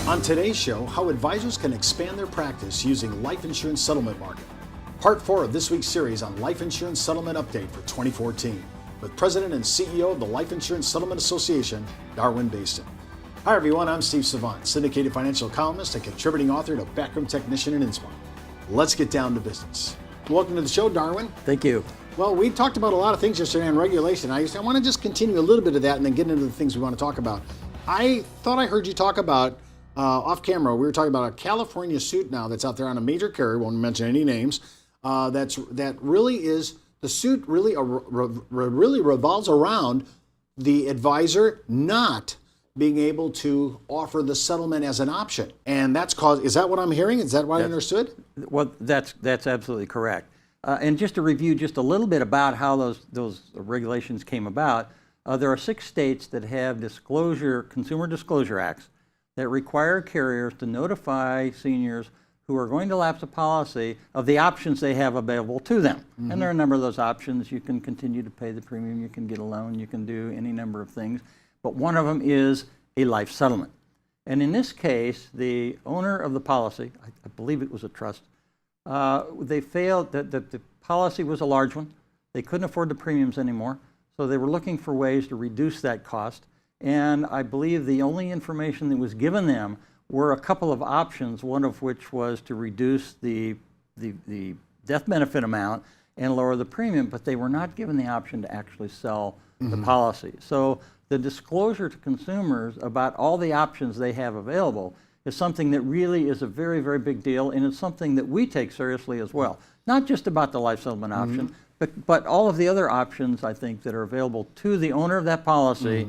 On today's show, how advisors can expand their practice using life insurance settlement market. Part 4 of this week's series on Life Insurance Settlement Update for 2014 with President and CEO of the Life Insurance Settlement Association, Darwin Baston. Hi everyone, I'm Steve Savant, syndicated financial columnist and contributing author to Backroom Technician and Inspire. Let's get down to business. Welcome to the show, Darwin. Thank you. Well, we talked about a lot of things yesterday on regulation. I want to just continue a little bit of that and then get into the things we want to talk about. I thought I heard you talk about off camera, we were talking about a California suit now that's out there on a major carrier, won't mention any names, that really is, the suit really really revolves around the advisor not being able to offer the settlement as an option. And that's caused, is that what I'm hearing? Is that what I understood? Well, that's absolutely correct. And just to review just a little bit about how those regulations came about, there are 6 states that have consumer disclosure acts that require carriers to notify seniors who are going to lapse a policy of the options they have available to them. Mm-hmm. And there are a number of those options. You can continue to pay the premium, you can get a loan, you can do any number of things. But one of them is a life settlement. And in this case, the owner of the policy, I believe it was a trust, they failed, the policy was a large one. They couldn't afford the premiums anymore. So they were looking for ways to reduce that cost. And I believe the only information that was given them were a couple of options, one of which was to reduce the death benefit amount and lower the premium, but they were not given the option to actually sell the policy. So the disclosure to consumers about all the options they have available is something that really is a very, very big deal, and it's something that we take seriously as well. Not just about the life settlement option, but all of the other options, I think, that are available to the owner of that policy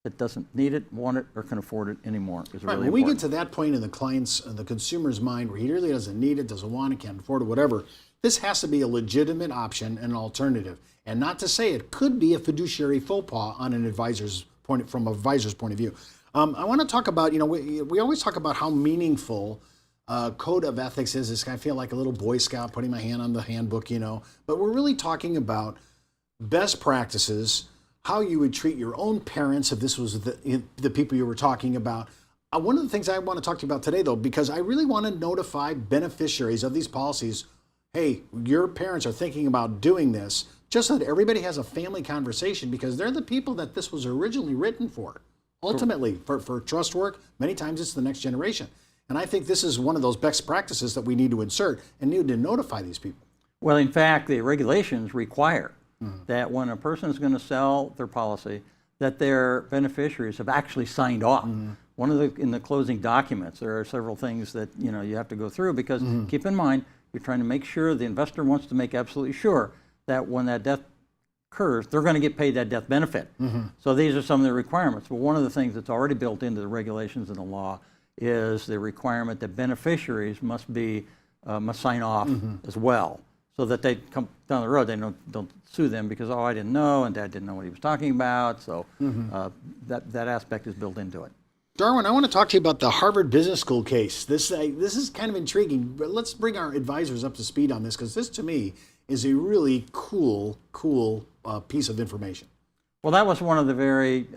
that doesn't need it, want it, or can afford it anymore is really important. When we get to that point in the client's, the consumer's mind where he really doesn't need it, doesn't want it, can't afford it, whatever, this has to be a legitimate option and an alternative. And not to say it could be a fiduciary faux pas on an advisor's point, from an advisor's point of view. I want to talk about, we always talk about how meaningful code of ethics is. I feel like a little Boy Scout putting my hand on the handbook, but we're really talking about best practices, how you would treat your own parents if this was the people you were talking about. One of the things I want to talk to you about today, though, because I really want to notify beneficiaries of these policies, hey, your parents are thinking about doing this, just so that everybody has a family conversation, because they're the people that this was originally written for. Ultimately, for trust work, many times it's the next generation. And I think this is one of those best practices that we need to insert and need to notify these people. Well, in fact, the regulations require that when a person is going to sell their policy, that their beneficiaries have actually signed off. In the closing documents, there are several things that you have to go through, because keep in mind, you're trying to make sure, the investor wants to make absolutely sure that when that death occurs, they're going to get paid that death benefit. So these are some of the requirements. But one of the things that's already built into the regulations and the law is the requirement that beneficiaries must sign off as well, so that they come down the road, they don't sue them because, oh, I didn't know, and Dad didn't know what he was talking about. So that aspect is built into it. Darwin, I want to talk to you about the Harvard Business School case. This is kind of intriguing, but let's bring our advisors up to speed on this, because this, to me, is a really cool piece of information. Well, that was one of the very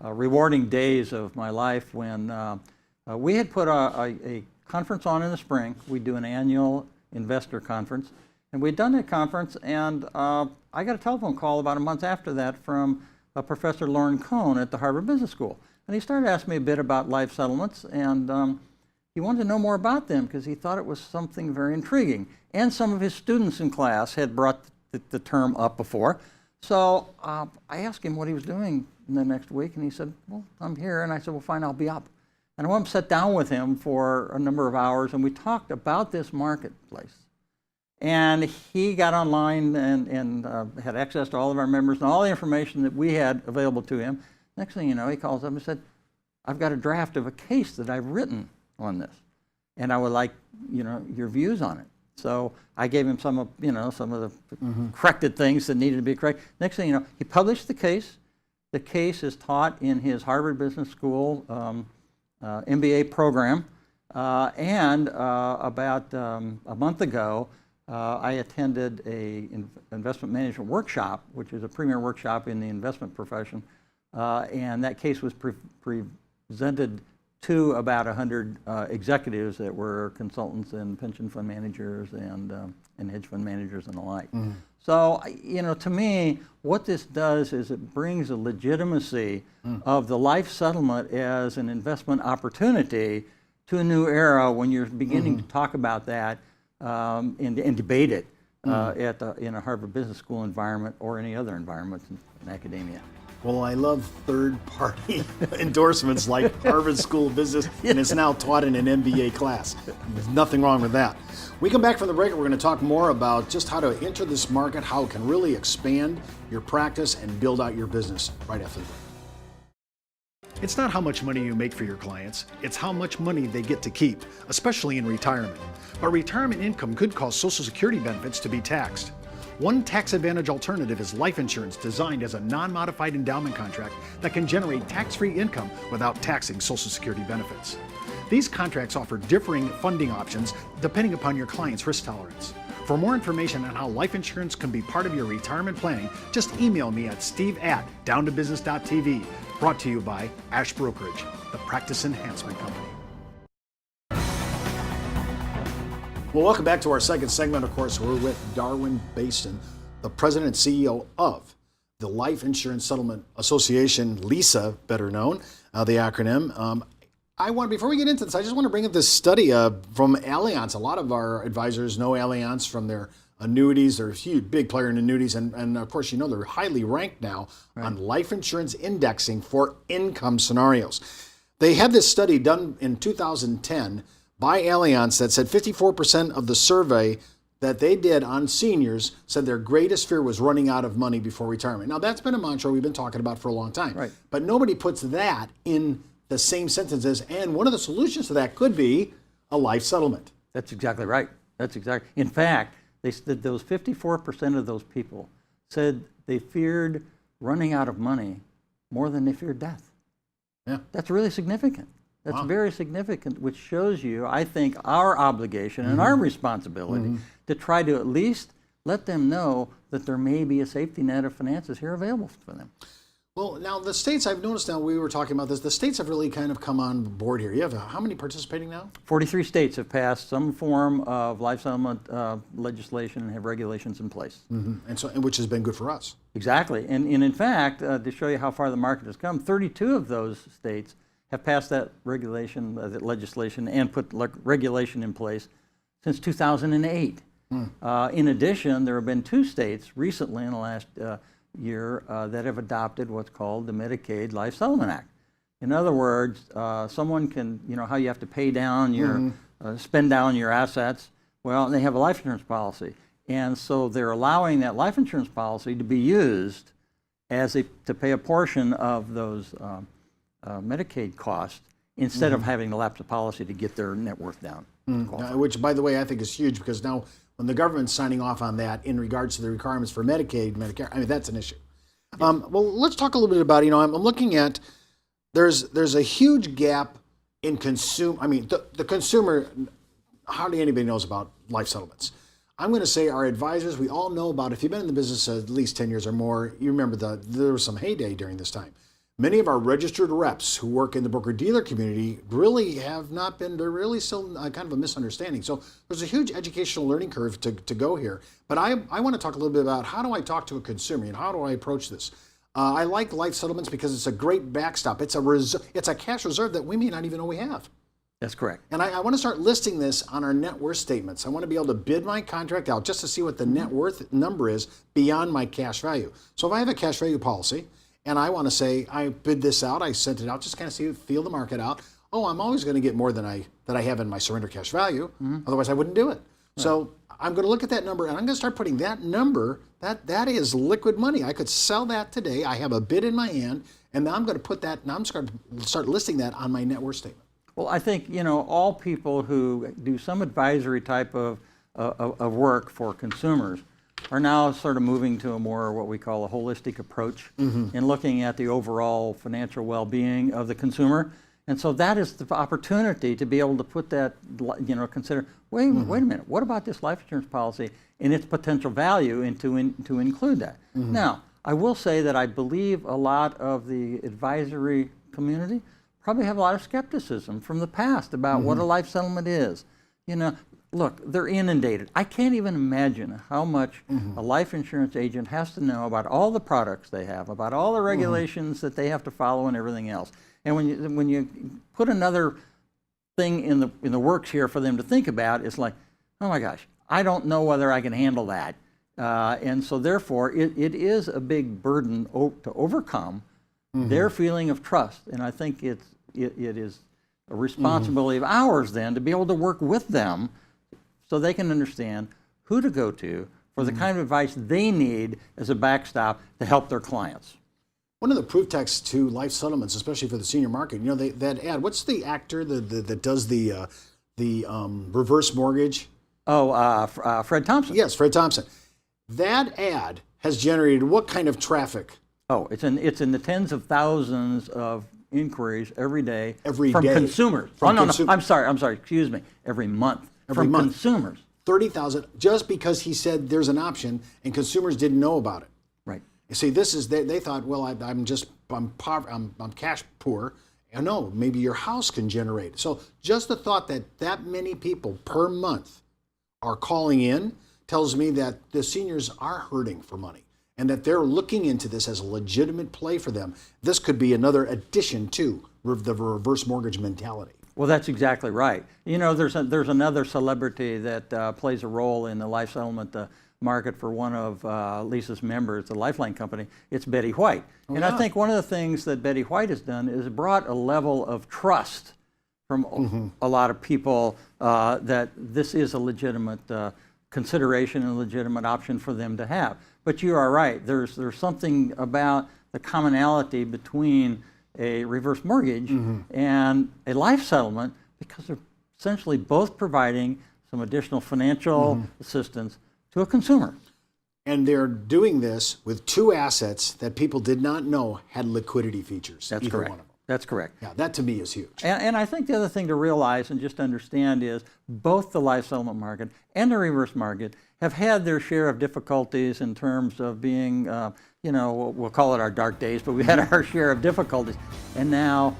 rewarding days of my life when we had put a conference on in the spring. We do an annual investor conference, and we'd done that conference, and I got a telephone call about a month after that from Professor Lauren Cohn at the Harvard Business School. And he started asking me a bit about life settlements, and he wanted to know more about them because he thought it was something very intriguing. And some of his students in class had brought the term up before. So I asked him what he was doing the next week, and he said, well, I'm here. And I said, well, fine, I'll be up. And I went and sat down with him for a number of hours, and we talked about this marketplace. And he got online and had access to all of our members and all the information that we had available to him. Next thing you know, he calls up and said, I've got a draft of a case that I've written on this, and I would like, your views on it. So I gave him some of the corrected things that needed to be corrected. Next thing you know, he published the case. The case is taught in his Harvard Business School MBA program. About a month ago, I attended an investment management workshop, which is a premier workshop in the investment profession. And that case was presented to about 100 executives that were consultants and pension fund managers and hedge fund managers and the like. So, to me, what this does is it brings a legitimacy of the life settlement as an investment opportunity to a new era when you're beginning to talk about that and debate it in a Harvard Business School environment or any other environment in academia. Well, I love third-party endorsements like Harvard School of Business, and it's now taught in an MBA class. There's nothing wrong with that. We come back from the break, we're going to talk more about just how to enter this market, how it can really expand your practice and build out your business right after the break. It's not how much money you make for your clients, it's how much money they get to keep, especially in retirement. But retirement income could cause Social Security benefits to be taxed. One tax advantage alternative is life insurance designed as a non-modified endowment contract that can generate tax-free income without taxing Social Security benefits. These contracts offer differing funding options depending upon your client's risk tolerance. For more information on how life insurance can be part of your retirement planning, just email me at steve@downtobusiness.tv. Brought to you by Ash Brokerage, the practice enhancement company. Well, welcome back to our second segment. Of course, we're with Darwin Basin, the president and CEO of the Life Insurance Settlement Association, LISA, better known, the acronym. Before we get into this, I just want to bring up this study from Allianz. A lot of our advisors know Allianz from their annuities. They're a huge, big player in annuities. And of course, they're highly ranked now on life insurance indexing for income scenarios. They had this study done in 2010 by Allianz that said 54% of the survey that they did on seniors said their greatest fear was running out of money before retirement. Now, that's been a mantra we've been talking about for a long time. Right. But nobody puts that in the same sentences, and one of the solutions to that could be a life settlement. That's exactly right. In fact, they said those 54% of those people said they feared running out of money more than they feared death. Yeah. That's really significant. That's very significant, which shows you, I think, our obligation and our responsibility to try to at least let them know that there may be a safety net of finances here available for them. Well, now the states, I've noticed now, we were talking about this, the states have really kind of come on board here. You have how many participating now? 43 states have passed some form of life settlement legislation and have regulations in place. And which has been good for us. Exactly. And in fact, to show you how far the market has come, 32 of those states have passed that regulation, that legislation, and put regulation in place since 2008. In addition, there have been 2 states recently in the last year that have adopted what's called the Medicaid Life Settlement Act. In other words, someone can, how you have to pay down your, spend down your assets. Well, they have a life insurance policy. And so they're allowing that life insurance policy to be used to pay a portion of those Medicaid costs instead of having to lapse a policy to get their net worth down. Which, by the way, I think is huge, because now when the government's signing off on that in regards to the requirements for Medicaid, Medicare, I mean, that's an issue. Well, let's talk a little bit about, I'm looking at, there's a huge gap in the consumer, hardly anybody knows about life settlements. I'm going to say our advisors, we all know about, if you've been in the business at least 10 years or more, you remember there was some heyday during this time. Many of our registered reps who work in the broker-dealer community really have not been, they're really still kind of a misunderstanding. So there's a huge educational learning curve to go here. But I want to talk a little bit about how do I talk to a consumer and how do I approach this? I like life settlements because it's a great backstop. It's a cash reserve that we may not even know we have. That's correct. And I want to start listing this on our net worth statements. I want to be able to bid my contract out just to see what the net worth number is beyond my cash value. So if I have a cash value policy, and I want to say, I bid this out, I sent it out, just kind of feel the market out. Oh, I'm always going to get more than I have in my surrender cash value. Otherwise, I wouldn't do it. Right. So I'm going to look at that number, and I'm going to start putting that number, that is liquid money. I could sell that today. I have a bid in my hand, and now I'm going to put that, now I'm just going to start listing that on my net worth statement. Well, I think, all people who do some advisory type of work for consumers are now sort of moving to a more what we call a holistic approach in looking at the overall financial well-being of the consumer. And so that is the opportunity to be able to put that, consider, wait a minute, what about this life insurance policy and its potential value and to include that? Now, I will say that I believe a lot of the advisory community probably have a lot of skepticism from the past about what a life settlement is. You know, look, they're inundated. I can't even imagine how much a life insurance agent has to know about all the products they have, about all the regulations that they have to follow and everything else. And when you put another thing in the works here for them to think about, it's like, oh my gosh, I don't know whether I can handle that. And so therefore, it is a big burden to overcome their feeling of trust. And I think it is a responsibility of ours then to be able to work with them so they can understand who to go to for the kind of advice they need as a backstop to help their clients. One of the proof texts to life settlements, especially for the senior market, you know, that ad, what's the actor that does the reverse mortgage? Fred Thompson. Yes, Fred Thompson. That ad has generated what kind of traffic? Oh, it's in the tens of thousands of inquiries every day Every from day. consumers. From No, I'm sorry, excuse me. Every month. Every from month. Consumers. 30,000 just because he said there's an option and consumers didn't know about it. Right. You see, this is they thought, well, I'm cash poor. And no, maybe your house can generate. So just the thought that many people per month are calling in tells me that the seniors are hurting for money and that they're looking into this as a legitimate play for them. This could be another addition to the reverse mortgage mentality. Well, that's exactly right. You know, there's another celebrity that plays a role in the life settlement market for one of Lisa's members, the Lifeline company. It's Betty White. And I think one of the things that Betty White has done is brought a level of trust from a lot of people that this is a legitimate consideration and a legitimate option for them to have. But you are right. There's something about the commonality between a reverse mortgage and a life settlement because they're essentially both providing some additional financial assistance to a consumer. And they're doing this with two assets that people did not know had liquidity features. That's correct. One of them. That's correct. Yeah, that to me is huge. And I think the other thing to realize and just understand is both the life settlement market and the reverse market have had their share of difficulties in terms of being, you know, we'll call it our dark days, but we had our share of difficulties. And now,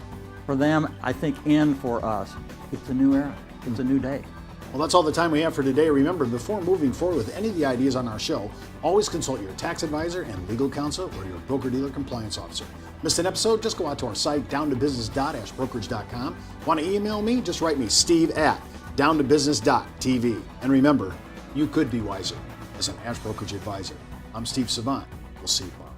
for them, I think, and for us, it's a new era. It's a new day. Well, that's all the time we have for today. Remember, before moving forward with any of the ideas on our show, always consult your tax advisor and legal counsel or your broker-dealer compliance officer. Missed an episode? Just go out to our site, downtobusiness.brokerage.com. Want to email me? Just write me, steve@downtobusiness.tv. And remember, you could be wiser as an Ash Brokerage advisor. I'm Steve Savant. We'll see you tomorrow.